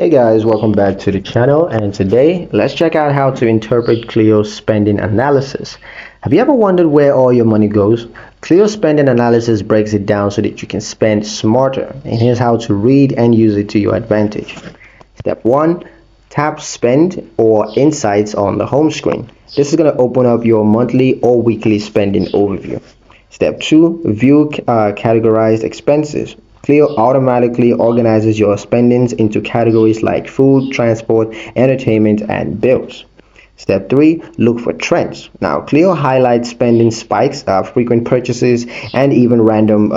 Hey guys, welcome back to the channel, and today let's check out how to interpret Cleo's spending analysis. Have you ever wondered where all your money goes? Cleo's spending analysis breaks it down so that you can spend smarter, and here's how to read and use it to your advantage. Step 1. Tap Spend or Insights on the home screen. This is going to open up your monthly or weekly spending overview. Step 2. View categorized expenses. Cleo automatically organizes your spendings into categories like food, transport, entertainment, and bills. Step 3. Look for trends. Now, Cleo highlights spending spikes, frequent purchases, and even random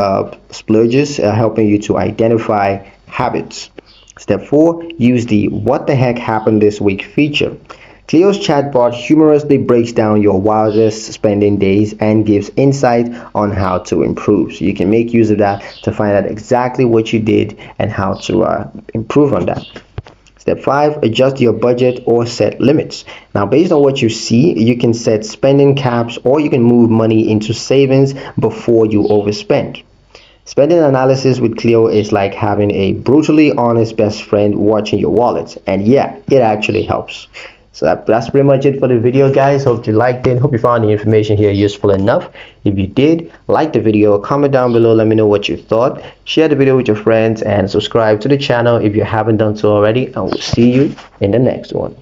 splurges, helping you to identify habits. Step 4. Use the What the Heck Happened This Week feature. Cleo's chatbot humorously breaks down your wildest spending days and gives insight on how to improve. So you can make use of that to find out exactly what you did and how to improve on that. Step 5. Adjust your budget or set limits. Now, based on what you see, you can set spending caps or you can move money into savings before you overspend. Spending analysis with Cleo is like having a brutally honest best friend watching your wallet. And yeah, it actually helps. So that's pretty much it for the video, guys. Hope you liked it. Hope you found the information here useful enough. If you did, like the video, comment down below, let me know what you thought. Share the video with your friends and subscribe to the channel if you haven't done so already. And we'll see you in the next one.